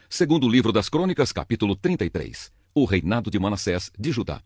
Segundo livro das Crônicas, capítulo 33. O reinado de Manassés de Judá.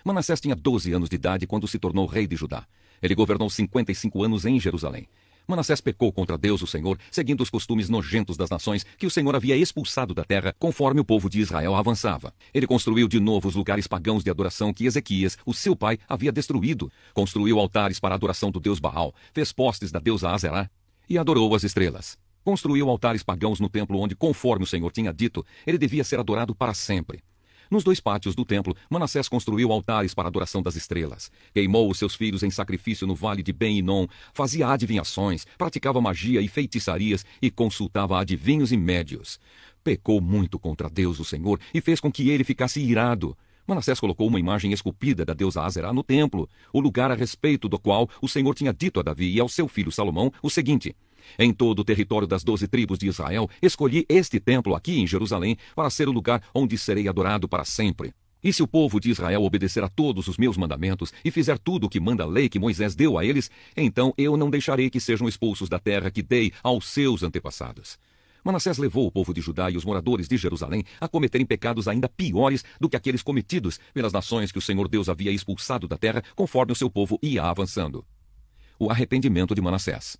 Manassés tinha 12 anos de idade quando se tornou rei de Judá. Ele governou 55 anos em Jerusalém. Manassés pecou contra Deus, o Senhor, seguindo os costumes nojentos das nações que o Senhor havia expulsado da terra conforme o povo de Israel avançava. Ele construiu de novo os lugares pagãos de adoração que Ezequias, o seu pai, havia destruído. Construiu altares para a adoração do deus Baal, fez postes da deusa Azerá e adorou as estrelas. Construiu altares pagãos no templo onde, conforme o Senhor tinha dito, ele devia ser adorado para sempre. Nos 2 pátios do templo, Manassés construiu altares para a adoração das estrelas. Queimou os seus filhos em sacrifício no vale de Ben-Hinom, fazia adivinhações, praticava magia e feitiçarias e consultava adivinhos e médios. Pecou muito contra Deus, o Senhor, e fez com que ele ficasse irado. Manassés colocou uma imagem esculpida da deusa Azerá no templo, o lugar a respeito do qual o Senhor tinha dito a Davi e ao seu filho Salomão o seguinte: em todo o território das 12 tribos de Israel, escolhi este templo aqui em Jerusalém para ser o lugar onde serei adorado para sempre. E se o povo de Israel obedecer a todos os meus mandamentos e fizer tudo o que manda a lei que Moisés deu a eles, então eu não deixarei que sejam expulsos da terra que dei aos seus antepassados. Manassés levou o povo de Judá e os moradores de Jerusalém a cometerem pecados ainda piores do que aqueles cometidos pelas nações que o Senhor Deus havia expulsado da terra conforme o seu povo ia avançando. O arrependimento de Manassés.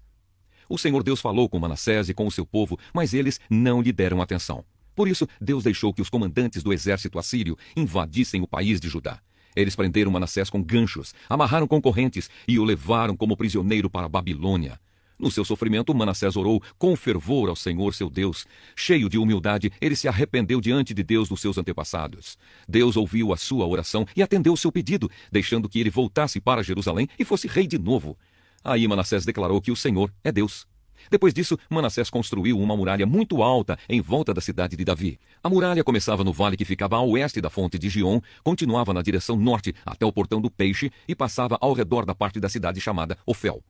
O Senhor Deus falou com Manassés e com o seu povo, mas eles não lhe deram atenção. Por isso, Deus deixou que os comandantes do exército assírio invadissem o país de Judá. Eles prenderam Manassés com ganchos, amarraram com correntes e o levaram como prisioneiro para a Babilônia. No seu sofrimento, Manassés orou com fervor ao Senhor seu Deus. Cheio de humildade, ele se arrependeu diante de Deus dos seus antepassados. Deus ouviu a sua oração e atendeu o seu pedido, deixando que ele voltasse para Jerusalém e fosse rei de novo. Aí Manassés declarou que o Senhor é Deus. Depois disso, Manassés construiu uma muralha muito alta em volta da cidade de Davi. A muralha começava no vale que ficava a oeste da fonte de Gion, continuava na direção norte até o portão do Peixe e passava ao redor da parte da cidade chamada Ofel.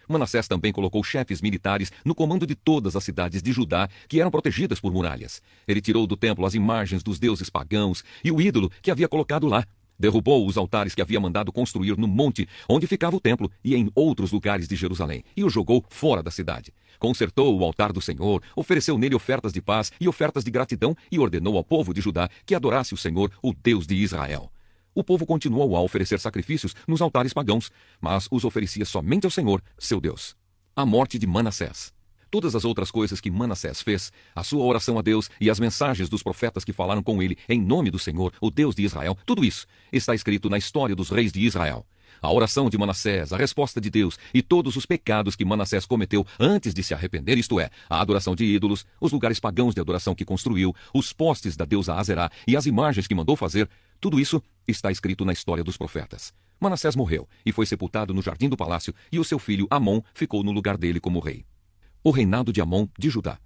Manassés também colocou chefes militares no comando de todas as cidades de Judá que eram protegidas por muralhas. Ele tirou do templo as imagens dos deuses pagãos e o ídolo que havia colocado lá. Derrubou os altares que havia mandado construir no monte onde ficava o templo e em outros lugares de Jerusalém, e o jogou fora da cidade. Consertou o altar do Senhor, ofereceu nele ofertas de paz e ofertas de gratidão e ordenou ao povo de Judá que adorasse o Senhor, o Deus de Israel. O povo continuou a oferecer sacrifícios nos altares pagãos, mas os oferecia somente ao Senhor, seu Deus. A morte de Manassés. Todas as outras coisas que Manassés fez, a sua oração a Deus e as mensagens dos profetas que falaram com ele em nome do Senhor, o Deus de Israel, tudo isso está escrito na história dos reis de Israel. A oração de Manassés, a resposta de Deus e todos os pecados que Manassés cometeu antes de se arrepender, isto é, a adoração de ídolos, os lugares pagãos de adoração que construiu, os postes da deusa Azerá e as imagens que mandou fazer, tudo isso está escrito na história dos profetas. Manassés morreu e foi sepultado no jardim do palácio e o seu filho Amon ficou no lugar dele como rei. O reinado de Amon de Judá.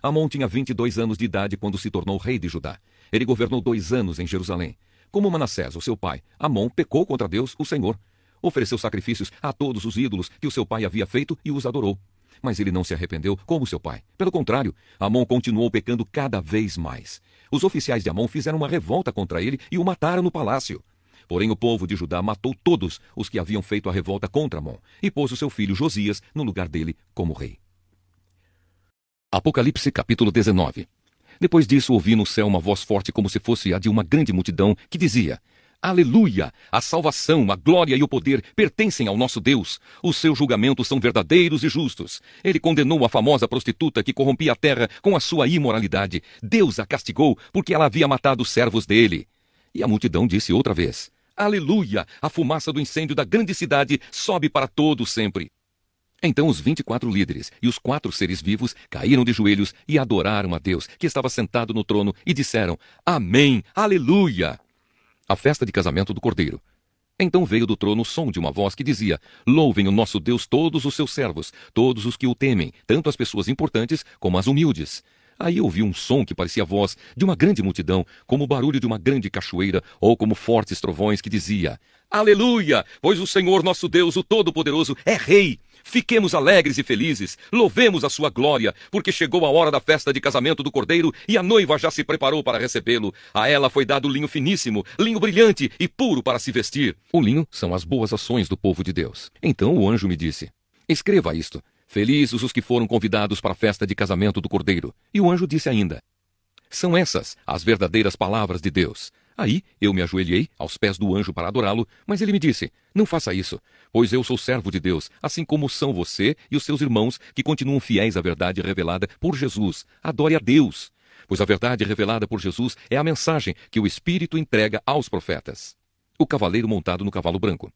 Amon tinha 22 anos de idade quando se tornou rei de Judá. Ele governou 2 anos em Jerusalém. Como Manassés, o seu pai, Amon pecou contra Deus, o Senhor. Ofereceu sacrifícios a todos os ídolos que o seu pai havia feito e os adorou. Mas ele não se arrependeu como seu pai. Pelo contrário, Amon continuou pecando cada vez mais. Os oficiais de Amon fizeram uma revolta contra ele e o mataram no palácio. Porém, o povo de Judá matou todos os que haviam feito a revolta contra Amon e pôs o seu filho Josias no lugar dele como rei. Apocalipse capítulo 19. Depois disso ouvi no céu uma voz forte como se fosse a de uma grande multidão que dizia: Aleluia! A salvação, a glória e o poder pertencem ao nosso Deus. Os seus julgamentos são verdadeiros e justos. Ele condenou a famosa prostituta que corrompia a terra com a sua imoralidade. Deus a castigou porque ela havia matado os servos dele. E a multidão disse outra vez: Aleluia! A fumaça do incêndio da grande cidade sobe para todo sempre. Então os 24 líderes e os 4 seres vivos caíram de joelhos e adoraram a Deus, que estava sentado no trono, e disseram: Amém, aleluia! A festa de casamento do Cordeiro. Então veio do trono o som de uma voz que dizia: Louvem o nosso Deus todos os seus servos, todos os que o temem, tanto as pessoas importantes como as humildes. Aí ouvi um som que parecia a voz de uma grande multidão, como o barulho de uma grande cachoeira, ou como fortes trovões, que dizia: Aleluia! Pois o Senhor nosso Deus, o Todo-Poderoso, é Rei. Fiquemos alegres e felizes, louvemos a sua glória, porque chegou a hora da festa de casamento do Cordeiro e a noiva já se preparou para recebê-lo. A ela foi dado linho finíssimo, linho brilhante e puro para se vestir. O linho são as boas ações do povo de Deus. Então o anjo me disse: Escreva isto: Felizes os que foram convidados para a festa de casamento do Cordeiro. E o anjo disse ainda: São essas as verdadeiras palavras de Deus. Aí eu me ajoelhei aos pés do anjo para adorá-lo, mas ele me disse: não faça isso, pois eu sou servo de Deus, assim como são você e os seus irmãos que continuam fiéis à verdade revelada por Jesus. Adore a Deus, pois a verdade revelada por Jesus é a mensagem que o Espírito entrega aos profetas. O cavaleiro montado no cavalo branco.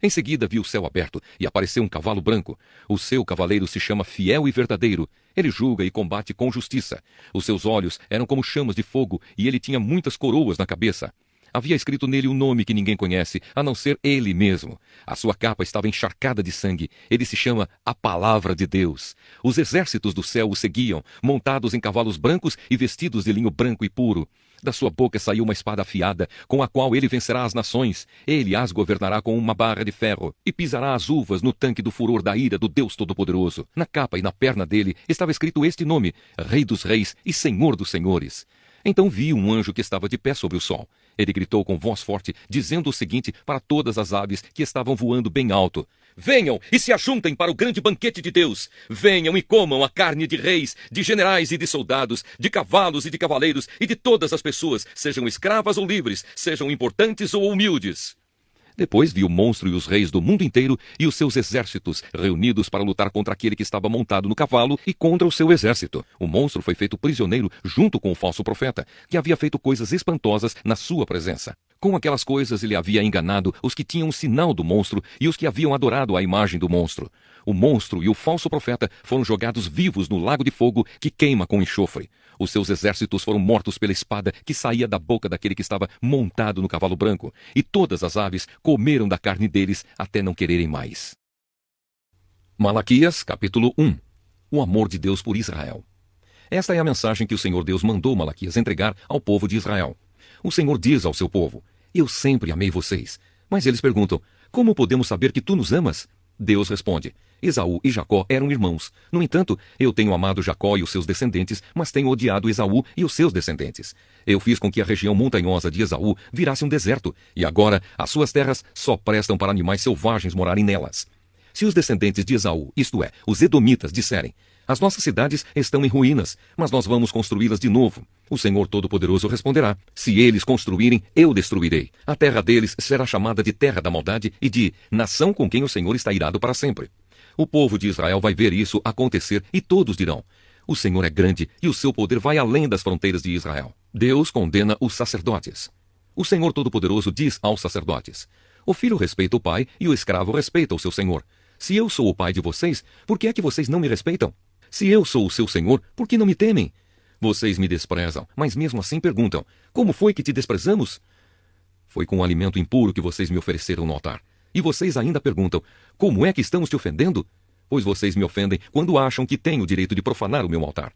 Em seguida vi o céu aberto e apareceu um cavalo branco. O seu cavaleiro se chama Fiel e Verdadeiro. Ele julga e combate com justiça. Os seus olhos eram como chamas de fogo e ele tinha muitas coroas na cabeça. Havia escrito nele um nome que ninguém conhece, a não ser ele mesmo. A sua capa estava encharcada de sangue. Ele se chama a Palavra de Deus. Os exércitos do céu o seguiam, montados em cavalos brancos e vestidos de linho branco e puro. Da sua boca saiu uma espada afiada, com a qual ele vencerá as nações. Ele as governará com uma barra de ferro, e pisará as uvas no tanque do furor da ira do Deus Todo-Poderoso. Na capa e na perna dele estava escrito este nome: Rei dos Reis e Senhor dos Senhores. Então vi um anjo que estava de pé sobre o sol. Ele gritou com voz forte, dizendo o seguinte para todas as aves que estavam voando bem alto: venham e se ajuntem para o grande banquete de Deus. Venham e comam a carne de reis, de generais e de soldados, de cavalos e de cavaleiros e de todas as pessoas, sejam escravas ou livres, sejam importantes ou humildes. Depois vi o monstro e os reis do mundo inteiro e os seus exércitos reunidos para lutar contra aquele que estava montado no cavalo e contra o seu exército. O monstro foi feito prisioneiro junto com o falso profeta, que havia feito coisas espantosas na sua presença. Com aquelas coisas ele havia enganado os que tinham o sinal do monstro e os que haviam adorado a imagem do monstro. O monstro e o falso profeta foram jogados vivos no lago de fogo que queima com enxofre. Os seus exércitos foram mortos pela espada que saía da boca daquele que estava montado no cavalo branco, e todas as aves comeram da carne deles até não quererem mais. Malaquias, capítulo 1. O amor de Deus por Israel. Esta é a mensagem que o Senhor Deus mandou Malaquias entregar ao povo de Israel. O Senhor diz ao seu povo: eu sempre amei vocês. Mas eles perguntam: como podemos saber que tu nos amas? Deus responde: Esaú e Jacó eram irmãos. No entanto, eu tenho amado Jacó e os seus descendentes, mas tenho odiado Esaú e os seus descendentes. Eu fiz com que a região montanhosa de Esaú virasse um deserto, e agora as suas terras só prestam para animais selvagens morarem nelas. Se os descendentes de Esaú, isto é, os edomitas, disserem: as nossas cidades estão em ruínas, mas nós vamos construí-las de novo, o Senhor Todo-Poderoso responderá: se eles construírem, eu destruirei. A terra deles será chamada de terra da maldade e de nação com quem o Senhor está irado para sempre. O povo de Israel vai ver isso acontecer e todos dirão: o Senhor é grande e o seu poder vai além das fronteiras de Israel. Deus condena os sacerdotes. O Senhor Todo-Poderoso diz aos sacerdotes: o filho respeita o pai e o escravo respeita o seu senhor. Se eu sou o pai de vocês, por que é que vocês não me respeitam? Se eu sou o seu senhor, por que não me temem? Vocês me desprezam, mas mesmo assim perguntam: como foi que te desprezamos? Foi com um alimento impuro que vocês me ofereceram no altar. E vocês ainda perguntam: como é que estamos te ofendendo? Pois vocês me ofendem quando acham que têm o direito de profanar o meu altar.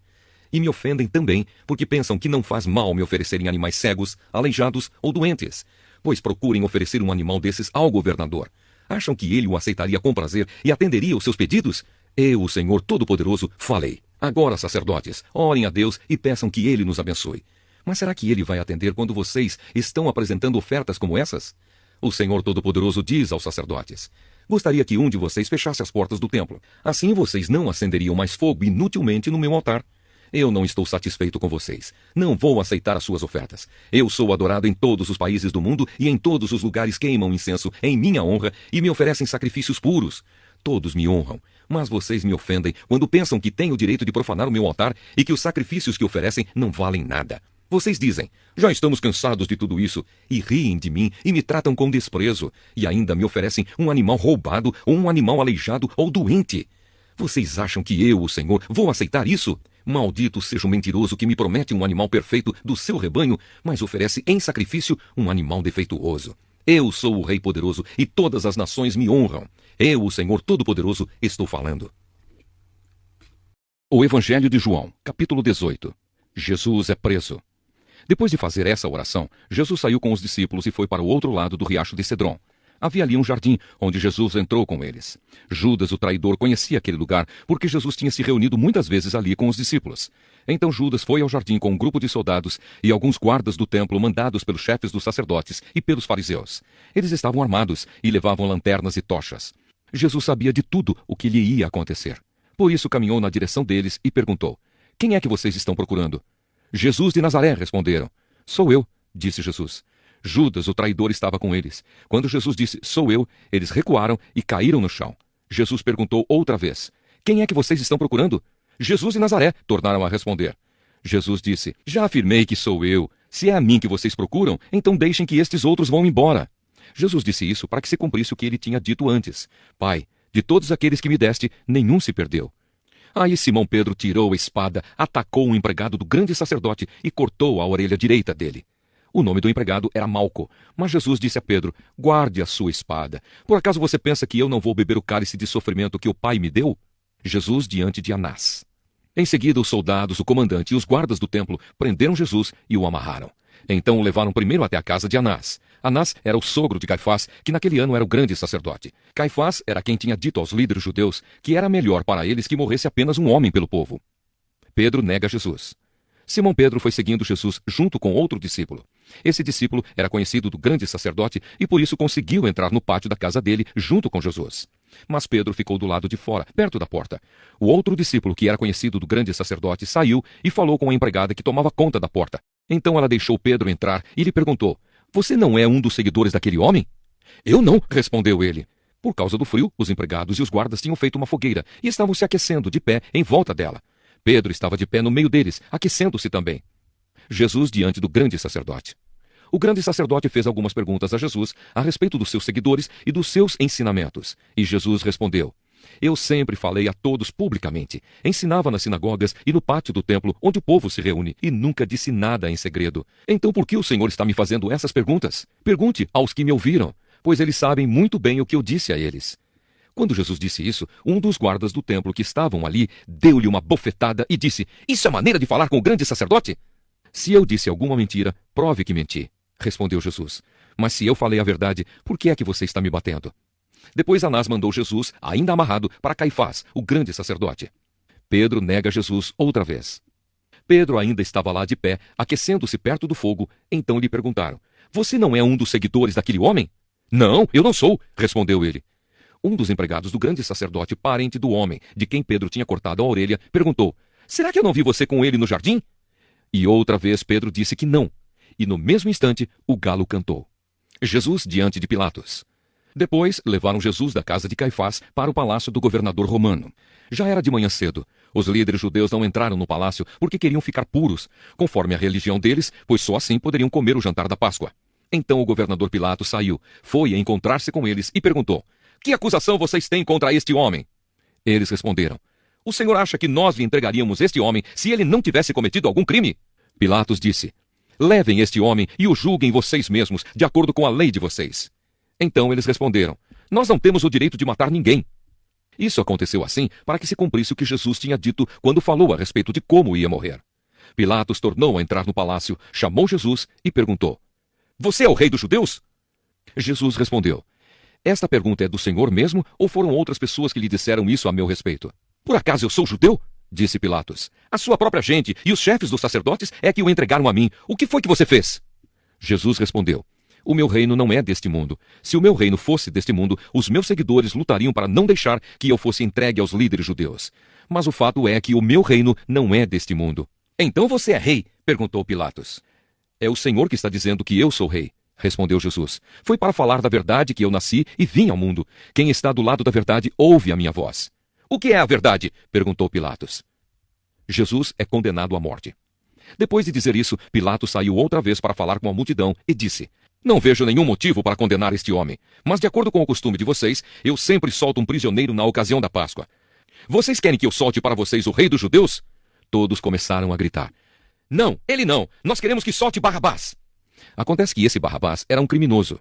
E me ofendem também porque pensam que não faz mal me oferecerem animais cegos, aleijados ou doentes. Pois procurem oferecer um animal desses ao governador. Acham que ele o aceitaria com prazer e atenderia os seus pedidos? Eu, o Senhor Todo-Poderoso, falei. Agora, sacerdotes, orem a Deus e peçam que ele nos abençoe. Mas será que ele vai atender quando vocês estão apresentando ofertas como essas? O Senhor Todo-Poderoso diz aos sacerdotes: gostaria que um de vocês fechasse as portas do templo. Assim vocês não acenderiam mais fogo inutilmente no meu altar. Eu não estou satisfeito com vocês. Não vou aceitar as suas ofertas. Eu sou adorado em todos os países do mundo e em todos os lugares queimam incenso em minha honra e me oferecem sacrifícios puros. Todos me honram, mas vocês me ofendem quando pensam que têm o direito de profanar o meu altar e que os sacrifícios que oferecem não valem nada. Vocês dizem: já estamos cansados de tudo isso, e riem de mim e me tratam com desprezo, e ainda me oferecem um animal roubado ou um animal aleijado ou doente. Vocês acham que eu, o Senhor, vou aceitar isso? Maldito seja o mentiroso que me promete um animal perfeito do seu rebanho, mas oferece em sacrifício um animal defeituoso. Eu sou o Rei Poderoso e todas as nações me honram. Eu, o Senhor Todo-Poderoso, estou falando. O Evangelho de João, capítulo 18. Jesus é preso. Depois de fazer essa oração, Jesus saiu com os discípulos e foi para o outro lado do riacho de Cedron. Havia ali um jardim, onde Jesus entrou com eles. Judas, o traidor, conhecia aquele lugar, porque Jesus tinha se reunido muitas vezes ali com os discípulos. Então Judas foi ao jardim com um grupo de soldados e alguns guardas do templo mandados pelos chefes dos sacerdotes e pelos fariseus. Eles estavam armados e levavam lanternas e tochas. Jesus sabia de tudo o que lhe ia acontecer. Por isso caminhou na direção deles e perguntou: quem é que vocês estão procurando? Jesus de Nazaré, responderam. Sou eu, disse Jesus. Judas, o traidor, estava com eles. Quando Jesus disse, sou eu, eles recuaram e caíram no chão. Jesus perguntou outra vez, quem é que vocês estão procurando? Jesus de Nazaré, tornaram a responder. Jesus disse, já afirmei que sou eu. Se é a mim que vocês procuram, então deixem que estes outros vão embora. Jesus disse isso para que se cumprisse o que ele tinha dito antes. Pai, de todos aqueles que me deste, nenhum se perdeu. Aí Simão Pedro tirou a espada, atacou um empregado do grande sacerdote e cortou a orelha direita dele. O nome do empregado era Malco, mas Jesus disse a Pedro, guarde a sua espada. Por acaso você pensa que eu não vou beber o cálice de sofrimento que o Pai me deu? Jesus diante de Anás. Em seguida, os soldados, o comandante e os guardas do templo prenderam Jesus e o amarraram. Então o levaram primeiro até a casa de Anás. Anás era o sogro de Caifás, que naquele ano era o grande sacerdote. Caifás era quem tinha dito aos líderes judeus que era melhor para eles que morresse apenas um homem pelo povo. Pedro nega Jesus. Simão Pedro foi seguindo Jesus junto com outro discípulo. Esse discípulo era conhecido do grande sacerdote e por isso conseguiu entrar no pátio da casa dele junto com Jesus. Mas Pedro ficou do lado de fora, perto da porta. O outro discípulo, que era conhecido do grande sacerdote, saiu e falou com a empregada que tomava conta da porta. Então ela deixou Pedro entrar e lhe perguntou, você não é um dos seguidores daquele homem? Eu não, respondeu ele. Por causa do frio, os empregados e os guardas tinham feito uma fogueira e estavam se aquecendo de pé em volta dela. Pedro estava de pé no meio deles, aquecendo-se também. Jesus diante do grande sacerdote. O grande sacerdote fez algumas perguntas a Jesus a respeito dos seus seguidores e dos seus ensinamentos. E Jesus respondeu, eu sempre falei a todos publicamente, ensinava nas sinagogas e no pátio do templo, onde o povo se reúne, e nunca disse nada em segredo. Então por que o Senhor está me fazendo essas perguntas? Pergunte aos que me ouviram, pois eles sabem muito bem o que eu disse a eles. Quando Jesus disse isso, um dos guardas do templo que estavam ali deu-lhe uma bofetada e disse, isso é maneira de falar com o grande sacerdote? Se eu disse alguma mentira, prove que menti, respondeu Jesus. Mas se eu falei a verdade, por que é que você está me batendo? Depois Anás mandou Jesus, ainda amarrado, para Caifás, o grande sacerdote. Pedro nega Jesus outra vez. Pedro ainda estava lá de pé, aquecendo-se perto do fogo. Então lhe perguntaram, você não é um dos seguidores daquele homem? Não, eu não sou, respondeu ele. Um dos empregados do grande sacerdote, parente do homem, de quem Pedro tinha cortado a orelha, perguntou, será que eu não vi você com ele no jardim? E outra vez Pedro disse que não. E no mesmo instante, o galo cantou. Jesus diante de Pilatos. Depois, levaram Jesus da casa de Caifás para o palácio do governador romano. Já era de manhã cedo. Os líderes judeus não entraram no palácio porque queriam ficar puros, conforme a religião deles, pois só assim poderiam comer o jantar da Páscoa. Então o governador Pilatos saiu, foi encontrar-se com eles e perguntou, que acusação vocês têm contra este homem? Eles responderam, o senhor acha que nós lhe entregaríamos este homem se ele não tivesse cometido algum crime? Pilatos disse, levem este homem e o julguem vocês mesmos, de acordo com a lei de vocês. Então eles responderam, nós não temos o direito de matar ninguém. Isso aconteceu assim para que se cumprisse o que Jesus tinha dito quando falou a respeito de como ia morrer. Pilatos tornou a entrar no palácio, chamou Jesus e perguntou, você é o rei dos judeus? Jesus respondeu, esta pergunta é do Senhor mesmo ou foram outras pessoas que lhe disseram isso a meu respeito? Por acaso eu sou judeu? Disse Pilatos. A sua própria gente e os chefes dos sacerdotes é que o entregaram a mim. O que foi que você fez? Jesus respondeu, o meu reino não é deste mundo. Se o meu reino fosse deste mundo, os meus seguidores lutariam para não deixar que eu fosse entregue aos líderes judeus. Mas o fato é que o meu reino não é deste mundo. Então você é rei? Perguntou Pilatos. É o Senhor que está dizendo que eu sou rei, respondeu Jesus. Foi para falar da verdade que eu nasci e vim ao mundo. Quem está do lado da verdade ouve a minha voz. O que é a verdade? Perguntou Pilatos. Jesus é condenado à morte. Depois de dizer isso, Pilatos saiu outra vez para falar com a multidão e disse, não vejo nenhum motivo para condenar este homem, mas de acordo com o costume de vocês, eu sempre solto um prisioneiro na ocasião da Páscoa. Vocês querem que eu solte para vocês o rei dos judeus? Todos começaram a gritar. Não, ele não. Nós queremos que solte Barrabás. Acontece que esse Barrabás era um criminoso.